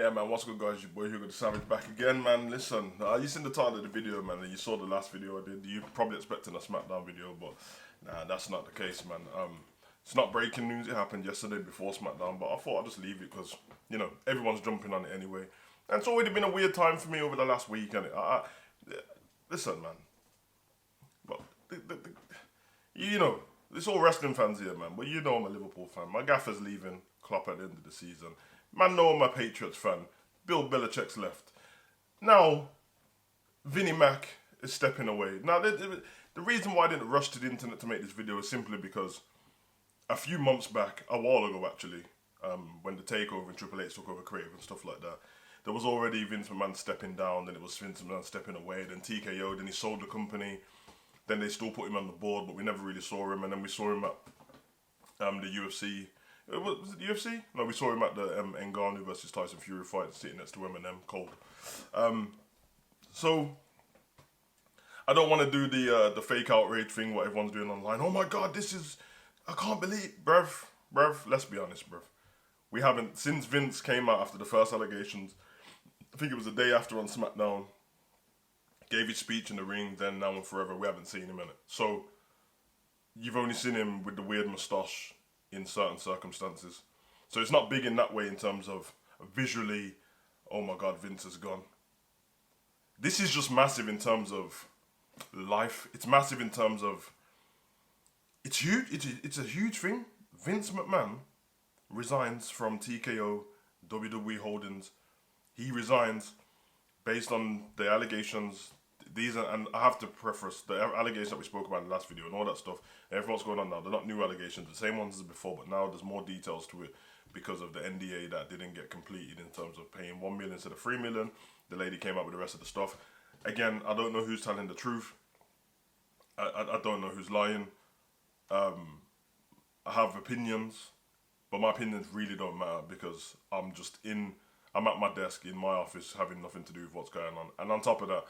Yeah, man, what's good, guys? Your boy Hugo the Savage back again, man. Listen, you seen the title of the video, man, and you saw the last video I did. You're probably expecting a SmackDown video, but nah, that's not the case, man. It's not breaking news. It happened yesterday before SmackDown, but I thought I'd just leave it because, you know, everyone's jumping on it anyway. And it's already been a weird time for me over the last week, and listen, man. But, you know, it's all wrestling fans here, man, but you know I'm a Liverpool fan. My gaffer's leaving Klopp at the end of the season. Man, know I'm a Patriots fan. Bill Belichick's left. Now, Vinnie Mac is stepping away. Now, the reason why I didn't rush to the internet to make this video is simply because a few months back, a while ago actually, when the takeover and Triple H took over creative and stuff like that, there was already Vince McMahon stepping down, then it was Vince McMahon stepping away, then TKO, then he sold the company, then they still put him on the board, but we never really saw him, and then we saw him at the UFC. Was it the UFC? No, we saw him at the Ngannou versus Tyson Fury fight, sitting next to Eminem, cold. So I don't want to do the fake outrage thing, what everyone's doing online. Oh my God, I can't believe, bruv. Let's be honest, bruv. We haven't, since Vince came out after the first allegations, I think it was the day after on SmackDown, gave his speech in the ring, then now and forever, we haven't seen him in it. So you've only seen him with the weird moustache in certain circumstances. So it's not big in that way in terms of visually, oh my God, Vince is gone. This is just massive in terms of life. It's massive in terms of, it's huge, it's a huge thing. Vince McMahon resigns from TKO, WWE Holdings. He resigns based on the allegations. These are, and I have to preface, the allegations that we spoke about in the last video and all that stuff, everything's going on now, they're not new allegations, the same ones as before, but now there's more details to it because of the NDA that didn't get completed in terms of paying 1 million instead of 3 million. The lady came up with the rest of the stuff. Again, I don't know who's telling the truth. I don't know who's lying. I have opinions, but my opinions really don't matter because I'm at my desk in my office having nothing to do with what's going on. And on top of that,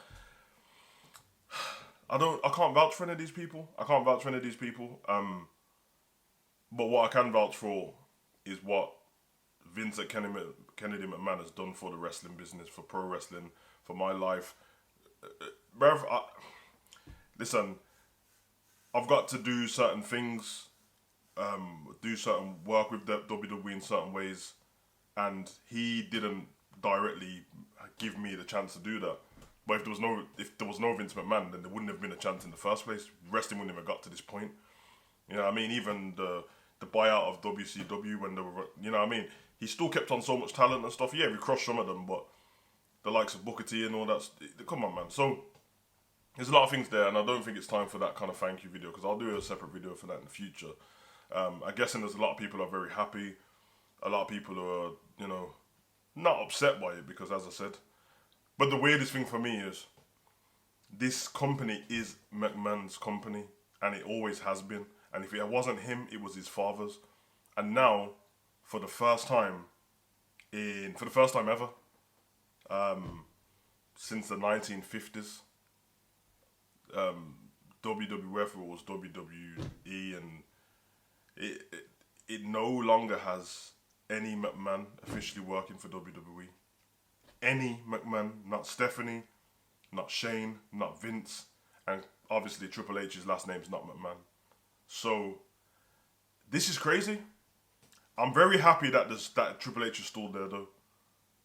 I can't vouch for any of these people. But what I can vouch for is what Vince at Kennedy McMahon has done for the wrestling business, for pro wrestling, for my life. Bruv, listen, I've got to do certain things, do certain work with the WWE in certain ways, and he didn't directly give me the chance to do that. But if there was no Vince McMahon, then there wouldn't have been a chance in the first place. Wrestling wouldn't have got to this point. You know what I mean? Even the buyout of WCW when they were, you know what I mean? He still kept on so much talent and stuff. Yeah, we crushed some of them, but the likes of Booker T and all that, come on, man. So there's a lot of things there, and I don't think it's time for that kind of thank you video because I'll do a separate video for that in the future. I'm guessing there's a lot of people who are very happy. A lot of people who are, you know, not upset by it because, as I said. But the weirdest thing for me is this company is McMahon's company, and it always has been. And if it wasn't him, it was his father's. And now, for the first time ever, since the 1950s, WWF was WWE, and it no longer has any McMahon officially working for WWE. Any McMahon, not Stephanie, not Shane, not Vince, and obviously Triple H's last name's not McMahon. So this is crazy. I'm very happy that that Triple H is still there though.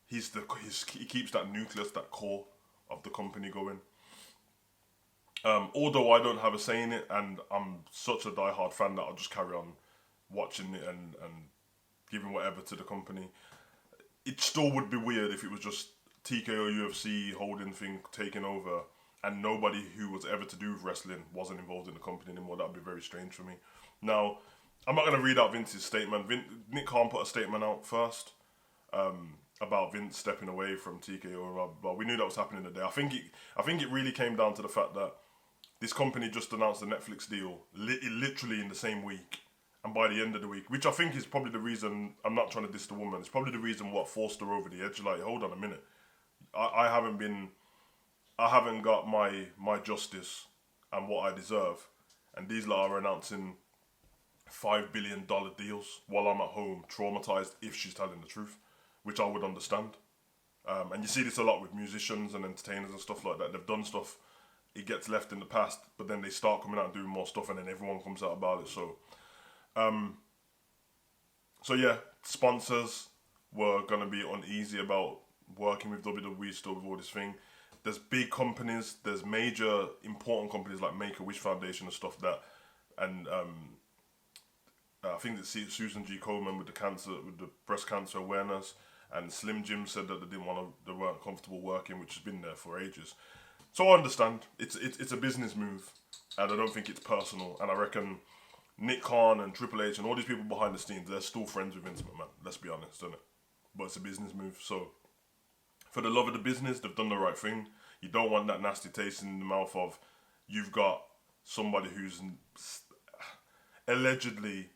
He keeps that nucleus, that core of the company going. Although I don't have a say in it, and I'm such a diehard fan that I'll just carry on watching it and giving whatever to the company. It still would be weird if it was just TKO UFC holding thing taking over and nobody who was ever to do with wrestling wasn't involved in the company anymore. That would be very strange for me. Now, I'm not going to read out Vince's statement. Nick Khan put a statement out first about Vince stepping away from TKO, but we knew that was happening today. I think it really came down to the fact that this company just announced a Netflix deal literally in the same week. And by the end of the week, which I think is probably the reason, I'm not trying to diss the woman, it's probably the reason what forced her over the edge. Like, hold on a minute. I haven't got my justice and what I deserve. And these lot are announcing $5 billion deals while I'm at home, traumatized if she's telling the truth, which I would understand. And you see this a lot with musicians and entertainers and stuff like that. They've done stuff, it gets left in the past, but then they start coming out and doing more stuff, and then everyone comes out about it. So yeah, sponsors were gonna be uneasy about working with WWE still with all this thing. There's big companies, there's major important companies like Make-A-Wish Foundation and stuff that, and I think that Susan G. Komen with the breast cancer awareness, and Slim Jim said that they weren't comfortable working, which has been there for ages. So I understand it's a business move, and I don't think it's personal. And I reckon Nick Khan and Triple H and all these people behind the scenes, they're still friends with Vince McMahon. Let's be honest, isn't it? But it's a business move, so for the love of the business, they've done the right thing. You don't want that nasty taste in the mouth of you've got somebody who's allegedly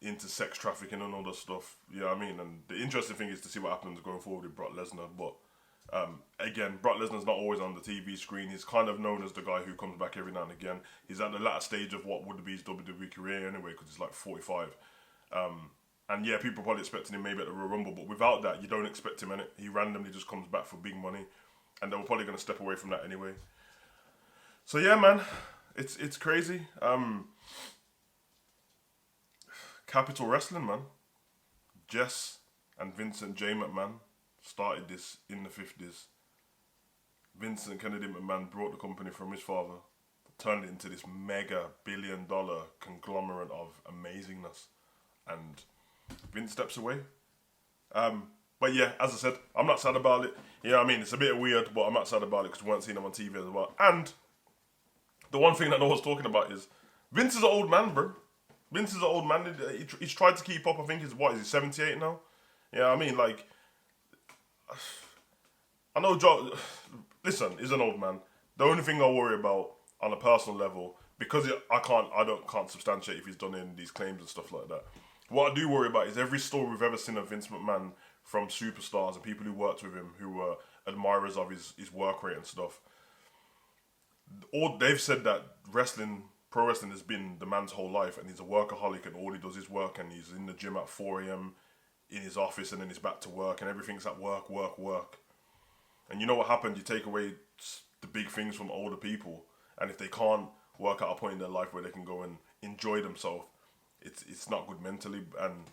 into sex trafficking and all that stuff. You know what I mean? And the interesting thing is to see what happens going forward with Brock Lesnar. But again, Brock Lesnar's not always on the TV screen. He's kind of known as the guy who comes back every now and again. He's at the latter stage of what would be his WWE career anyway, because he's like 45. And yeah, people probably expecting him maybe at the Royal Rumble, but without that, you don't expect him in it. He randomly just comes back for big money, and they were probably going to step away from that anyway. So yeah, man, it's crazy. Capital Wrestling, man. Jess and Vincent J. McMahon started this in the 50s. Vincent Kennedy McMahon brought the company from his father, turned it into this mega billion-dollar conglomerate of amazingness, and Vince steps away. But yeah, as I said, I'm not sad about it. You know what I mean? It's a bit weird, but I'm not sad about it because we weren't seeing him on TV as well. And the one thing that no one's talking about is Vince is an old man, bro. Vince is an old man. He's tried to keep up. I think is he 78 now? Yeah, I mean, like, I know Joe. Listen, he's an old man. The only thing I worry about on a personal level, because I can't substantiate if he's done in these claims and stuff like that. What I do worry about is every story we've ever seen of Vince McMahon from superstars and people who worked with him who were admirers of his work rate and stuff. All they've said that pro wrestling has been the man's whole life, and he's a workaholic, and all he does is work, and he's in the gym at 4 a.m. in his office, and then he's back to work, and everything's at work. And you know what happened? You take away the big things from older people, and if they can't work at a point in their life where they can go and enjoy themselves, it's not good mentally. And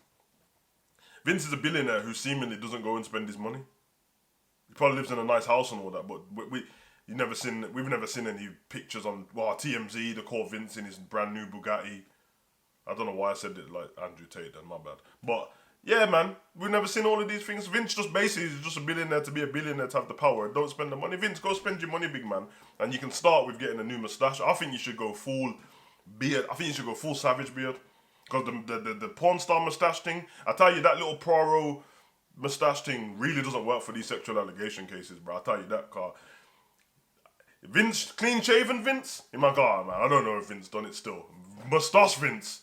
Vince is a billionaire who seemingly doesn't go and spend his money. He probably lives in a nice house and all that, but we've never seen any pictures on TMZ. They call Vince in his brand new Bugatti. I don't know why I said it like Andrew Tate, then my bad. But yeah, man, we've never seen all of these things. Vince just basically is just a billionaire to be a billionaire, to have the power. Don't spend the money. Vince, go spend your money, big man. And you can start with getting a new moustache. I think you should go full beard. I think you should go full Savage beard. Because the porn star moustache thing, I tell you, that little Poirot moustache thing really doesn't work for these sexual allegation cases, bro. I tell you that, car. Vince, clean shaven Vince? Oh my God, man, I don't know if Vince done it still. Moustache Vince,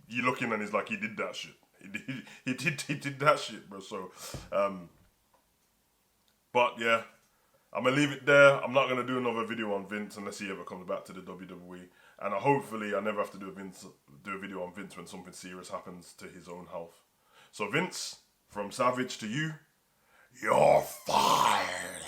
you looking and he's like, he did that shit. He did that shit, bro. So, but yeah, I'm gonna leave it there. I'm not gonna do another video on Vince unless he ever comes back to the WWE. And hopefully I never have to do a video on Vince when something serious happens to his own health. So Vince, from Savage to you, you're fired.